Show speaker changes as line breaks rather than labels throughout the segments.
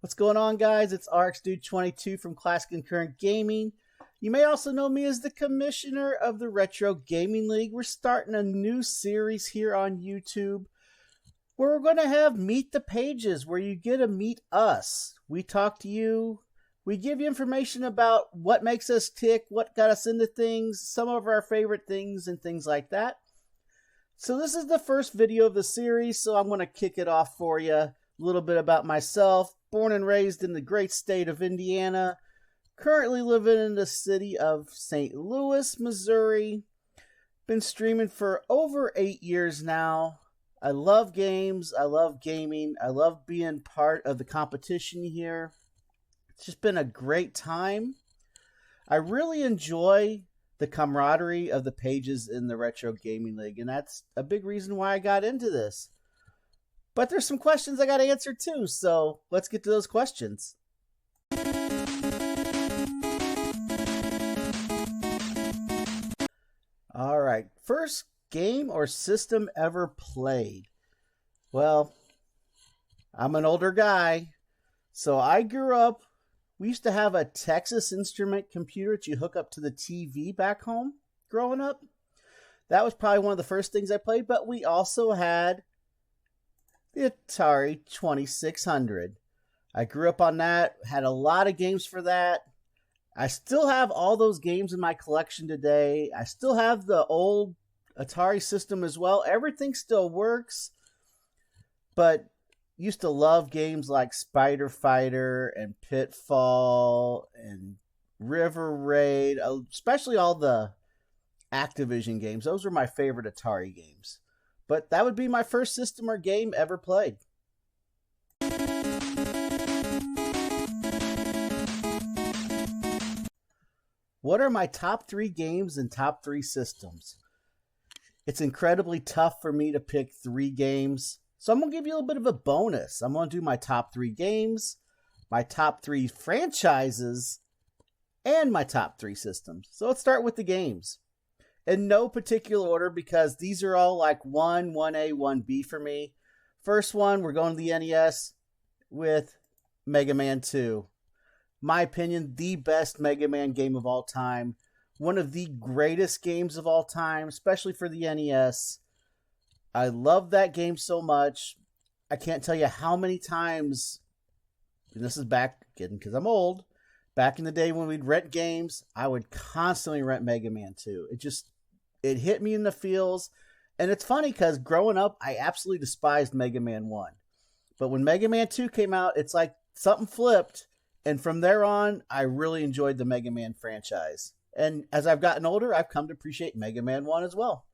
What's going on, guys? It's RxDude22 from Classic and Current Gaming. You may also know me as the commissioner of the Retro Gaming League. We're starting a new series here on YouTube where we're going to have Meet the Pages, where you get to meet us. We talk to you. We give you information about what makes us tick, what got us into things, some of our favorite things, and things like that. So this is the first video of the series, so I'm going to kick it off for you. A little bit about myself. Born and raised in the great state of Indiana. Currently living in the city of St. Louis, Missouri. Been streaming for over 8 years now. I love games. I love gaming. I love being part of the competition here. It's just been a great time. I really enjoy the camaraderie of the pages in the Retro Gaming League, and that's a big reason why I got into this. But there's some questions I got to answer too, so let's get to those questions. All right, first game or system ever played? Well, I'm an older guy, so I grew up. We used to have a Texas Instrument computer that you hook up to the TV back home growing up. That was probably one of the first things I played, but we also had the Atari 2600. I grew up on that, had a lot of games for that. I still have all those games in my collection today. I still have the old Atari system as well. Everything still works, but used to love games like Spider Fighter and Pitfall and River Raid, especially all the Activision games. Those were my favorite Atari games. But that would be my first system or game ever played. What are my top 3 games and top 3 systems? It's incredibly tough for me to pick 3 games. So I'm going to give you a little bit of a bonus. I'm going to do my top 3 games, my top 3 franchises, and my top 3 systems. So let's start with the games. In no particular order, because these are all like 1A, 1B for me. First one, we're going to the NES with Mega Man 2. My opinion, the best Mega Man game of all time. One of the greatest games of all time, especially for the NES. I love that game so much. I can't tell you how many times, and this is back, again, because I'm old, back in the day when we'd rent games, I would constantly rent Mega Man 2. It hit me in the feels. And it's funny because growing up, I absolutely despised Mega Man 1. But when Mega Man 2 came out, it's like something flipped. And from there on, I really enjoyed the Mega Man franchise. And as I've gotten older, I've come to appreciate Mega Man 1 as well.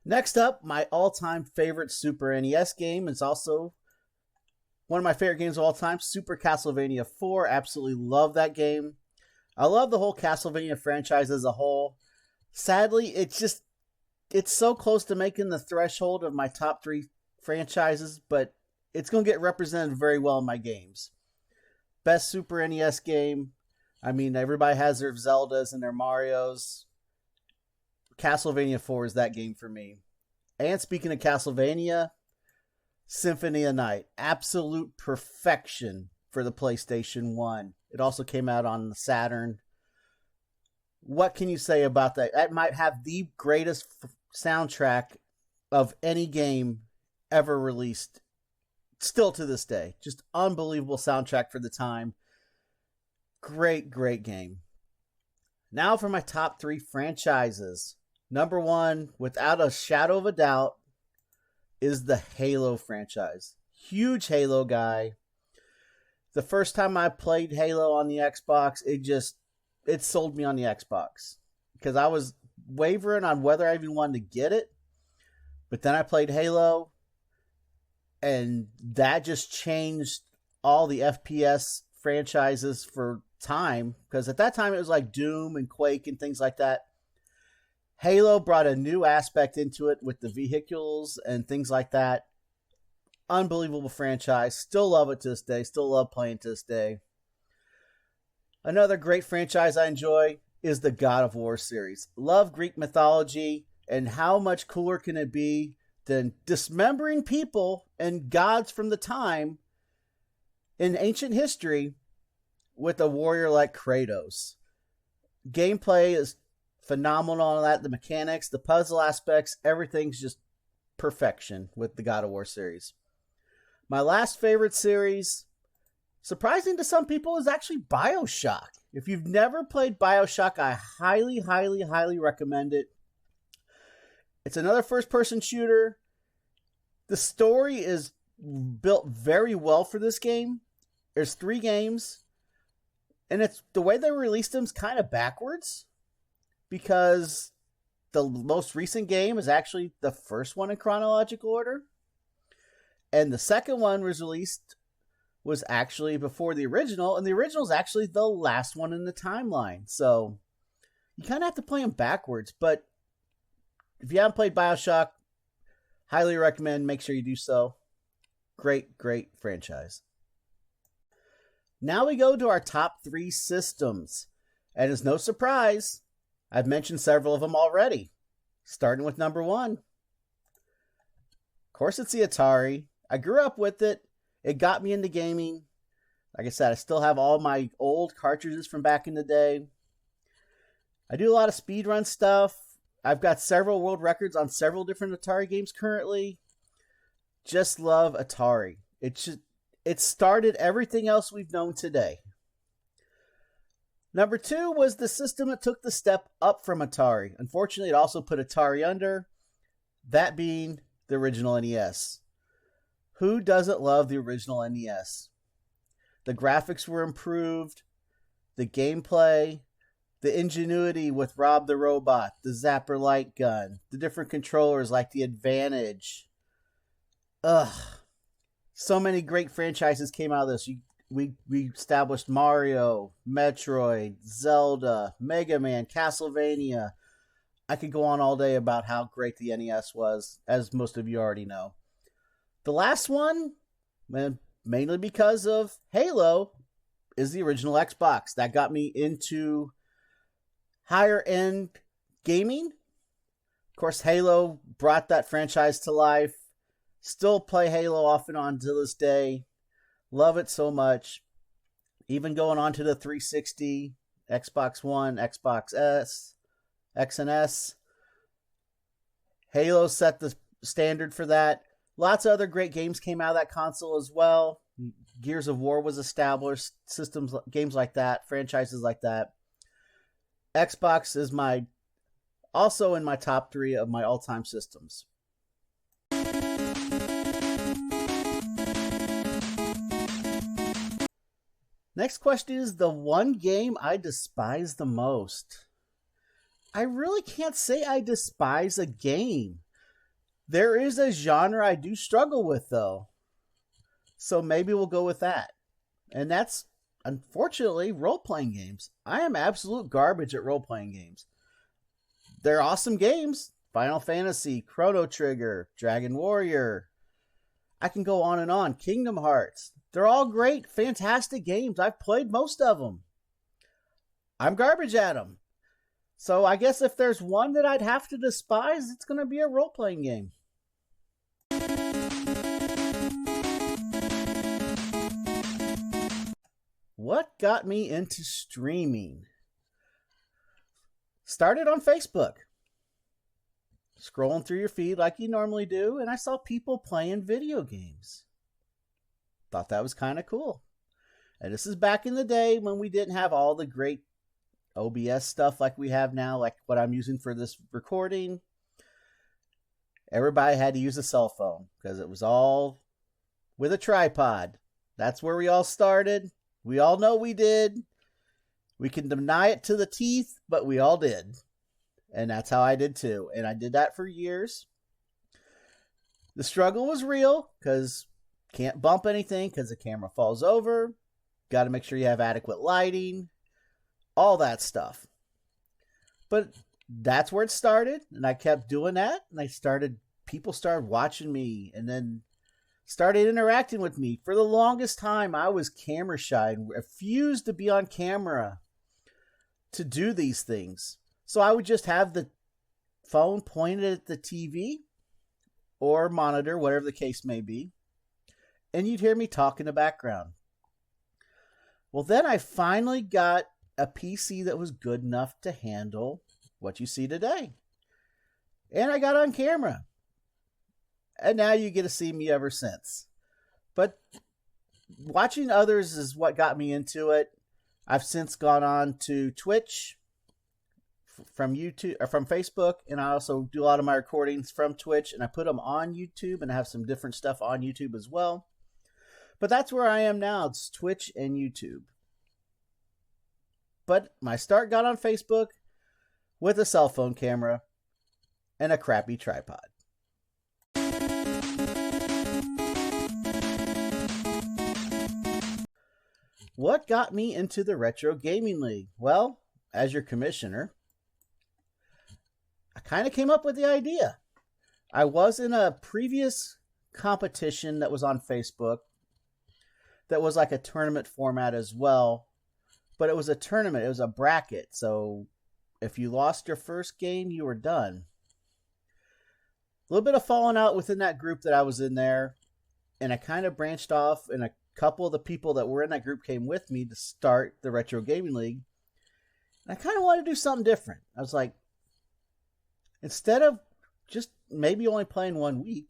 Next up, my all-time favorite Super NES game is also one of my favorite games of all time, Super Castlevania 4. Absolutely love that game. I love the whole Castlevania franchise as a whole. Sadly, it's so close to making the threshold of my top 3 franchises, but it's going to get represented very well in my games. Best Super NES game. I mean, everybody has their Zeldas and their Marios. Castlevania 4 is that game for me. And speaking of Castlevania, Symphony of Night. Absolute perfection for the PlayStation 1. It also came out on the Saturn. What can you say about that? That might have the greatest soundtrack of any game ever released. Still to this day. Just unbelievable soundtrack for the time. Great, great game. Now for my top 3 franchises. Number 1, without a shadow of a doubt, is the Halo franchise. Huge Halo guy. The first time I played Halo on the Xbox, it sold me on the Xbox. Because I was wavering on whether I even wanted to get it. But then I played Halo. And that just changed all the FPS franchises for time. Because at that time it was like Doom and Quake and things like that. Halo brought a new aspect into it with the vehicles and things like that. Unbelievable franchise. Still love it to this day. Still love playing to this day. Another great franchise I enjoy is the God of War series. Love Greek mythology, and how much cooler can it be than dismembering people and gods from the time in ancient history with a warrior like Kratos. Gameplay is phenomenal on that. The mechanics, the puzzle aspects, everything's just perfection with the God of War series. My last favorite series, surprising to some people, is actually BioShock. If you've never played BioShock, I highly, highly, highly recommend it. It's another first-person shooter. The story is built very well for this game. There's 3 games, and it's the way they released them is kind of backwards, because the most recent game is actually the first one in chronological order, and the second one was actually before the original, and the original is actually the last one in the timeline. So you kind of have to play them backwards, but if you haven't played BioShock, highly recommend. Make sure you do so. Great, great franchise. Now we go to our top 3 systems. And it's no surprise, I've mentioned several of them already. Starting with number 1. Of course, it's the Atari. I grew up with it. It got me into gaming. Like I said, I still have all my old cartridges from back in the day. I do a lot of speedrun stuff. I've got several world records on several different Atari games currently. Just love Atari. It started everything else we've known today. Number 2 was the system that took the step up from Atari. Unfortunately, it also put Atari under, that being the original NES. Who doesn't love the original NES? The graphics were improved, the gameplay, the ingenuity with Rob the Robot, the Zapper light gun, the different controllers like the Advantage. So many great franchises came out of this. We established Mario, Metroid, Zelda, Mega Man, Castlevania. I could go on all day about how great the NES was, as most of you already know. The last one, mainly because of Halo, is the original Xbox. That got me into higher end gaming. Of course, Halo brought that franchise to life. Still play Halo off and on to this day. Love it so much. Even going on to the 360, Xbox One, Xbox S, X and S. Halo set the standard for that. Lots of other great games came out of that console as well. Gears of War was established. Systems, games like that, franchises like that. Xbox is also in my top 3 of my all-time systems. Next question is the one game I despise the most. I really can't say I despise a game. There is a genre I do struggle with, though. So maybe we'll go with that. And that's, unfortunately, role-playing games. I am absolute garbage at role-playing games. They're awesome games. Final Fantasy, Chrono Trigger, Dragon Warrior. I can go on and on. Kingdom Hearts. They're all great, fantastic games. I've played most of them. I'm garbage at them. So I guess if there's one that I'd have to despise, it's going to be a role-playing game. What got me into streaming? Started on Facebook. Scrolling through your feed like you normally do, and I saw people playing video games. Thought that was kind of cool. And this is back in the day when we didn't have all the great OBS stuff like we have now, like what I'm using for this recording. Everybody had to use a cell phone because it was all with a tripod. That's where we all started. We all know we did. We can deny it to the teeth, but we all did. And that's how I did too. And I did that for years. The struggle was real because can't bump anything because the camera falls over. Got to make sure you have adequate lighting. All that stuff. But that's where it started. And I kept doing that. And people started watching me and then started interacting with me. For the longest time, I was camera shy and refused to be on camera to do these things. So I would just have the phone pointed at the TV or monitor, whatever the case may be. And you'd hear me talk in the background. Well, then I finally got a PC that was good enough to handle what you see today. And I got on camera. And now you get to see me ever since. But watching others is what got me into it. I've since gone on to Twitch from YouTube or from Facebook, and I also do a lot of my recordings from Twitch, and I put them on YouTube, and I have some different stuff on YouTube as well. But that's where I am now. It's Twitch and YouTube. But my start got on Facebook with a cell phone camera and a crappy tripod. What got me into the Retro Gaming League? Well, as your commissioner, I kind of came up with the idea. I was in a previous competition that was on Facebook that was like a tournament format as well, but it was a tournament. It was a bracket, so if you lost your first game, you were done. A little bit of falling out within that group that I was in there, and I kind of branched off, and a couple of the people that were in that group came with me to start the Retro Gaming League. And I kind of wanted to do something different. I was like, instead of just maybe only playing 1 week,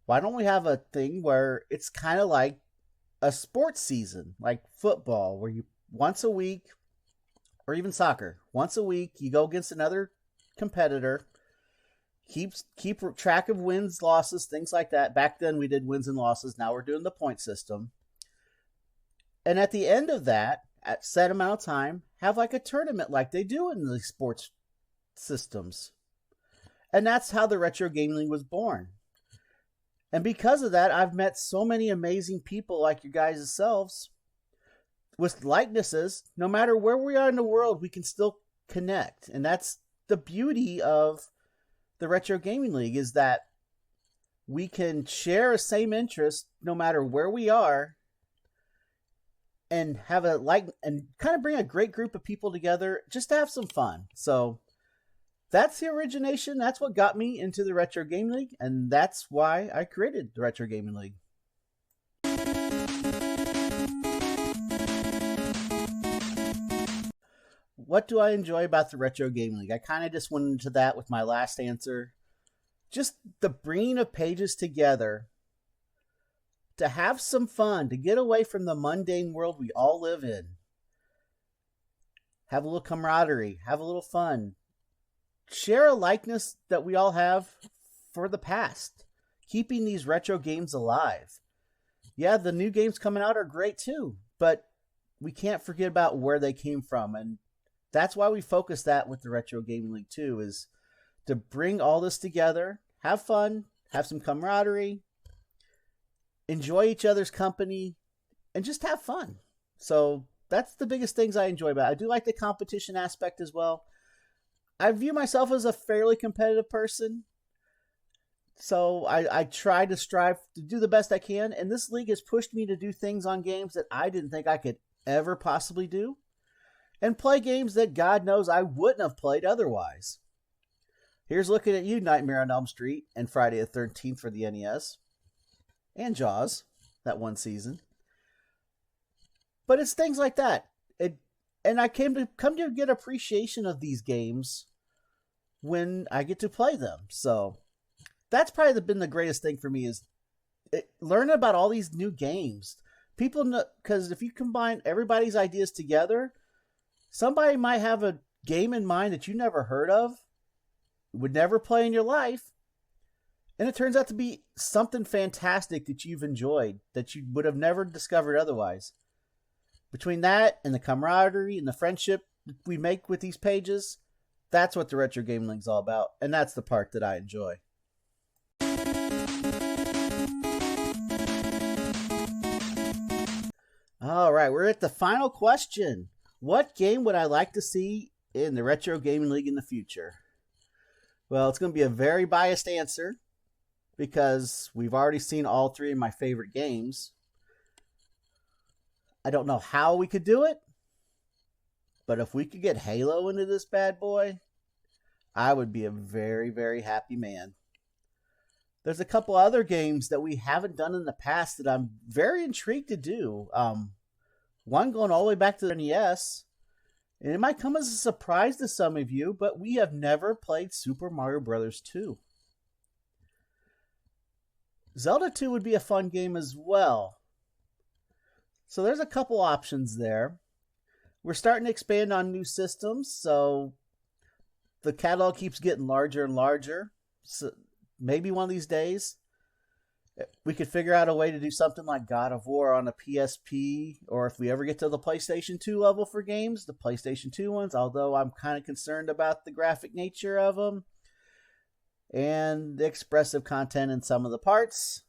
why don't we have a thing where it's kind of like a sports season, like football, where you once a week, or even soccer, once a week you go against another competitor, keep track of wins, losses, things like that. Back then we did wins and losses. Now we're doing the point system. And at the end of that, at set amount of time, have like a tournament like they do in the sports systems. And that's how the Retro Gaming League was born. And because of that, I've met so many amazing people like you guys selves with likenesses. No matter where we are in the world, we can still connect. And that's the beauty of the Retro Gaming League, is that we can share a same interest no matter where we are, and have and kind of bring a great group of people together just to have some fun. So that's the origination. That's what got me into the Retro Gaming League, and that's why I created the Retro Gaming League. What do I enjoy about the Retro Gaming League? I kind of just went into that with my last answer. Just the bringing of pages together to have some fun, to get away from the mundane world we all live in. Have a little camaraderie, have a little fun. Share a likeness that we all have for the past, keeping these retro games alive. Yeah, the new games coming out are great too, but we can't forget about where they came from, and that's why we focus that with the Retro Gaming League too, is to bring all this together, have fun, have some camaraderie, enjoy each other's company, and just have fun. So that's the biggest things I enjoy about it. I do like the competition aspect as well. I view myself as a fairly competitive person, so I try to strive to do the best I can, and this league has pushed me to do things on games that I didn't think I could ever possibly do, and play games that God knows I wouldn't have played otherwise. Here's looking at you, Nightmare on Elm Street and Friday the 13th for the NES, and Jaws, that one season. But it's things like that. And I come to get appreciation of these games when I get to play them. So that's probably been the greatest thing for me, is learning about all these new games. People know, because if you combine everybody's ideas together, somebody might have a game in mind that you never heard of, would never play in your life, and it turns out to be something fantastic that you've enjoyed, that you would have never discovered otherwise. Between that and the camaraderie and the friendship we make with these pages, that's what the Retro Gaming League's all about, and that's the part that I enjoy. All right, we're at the final question. What game would I like to see in the Retro Gaming League in the future? Well, it's going to be a very biased answer, because we've already seen all three of my favorite games. I don't know how we could do it, but if we could get Halo into this bad boy, I would be a very, very happy man. There's a couple other games that we haven't done in the past that I'm very intrigued to do. One going all the way back to the NES. And it might come as a surprise to some of you, but we have never played Super Mario Bros. 2. Zelda 2 would be a fun game as well. So there's a couple options there. We're starting to expand on new systems, so the catalog keeps getting larger and larger. So maybe one of these days we could figure out a way to do something like God of War on a PSP, or if we ever get to the PlayStation 2 level for games, the PlayStation 2 ones, although I'm kind of concerned about the graphic nature of them and the expressive content in some of the parts.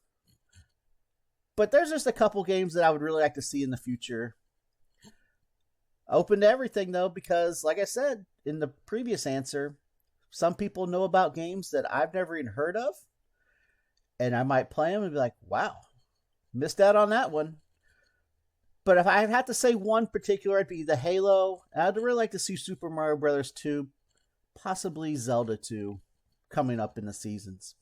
But there's just a couple games that I would really like to see in the future. Open to everything, though, because, like I said in the previous answer, some people know about games that I've never even heard of. And I might play them and be like, wow, missed out on that one. But if I had to say one particular, it'd be the Halo. I'd really like to see Super Mario Bros. 2, possibly Zelda 2, coming up in the seasons.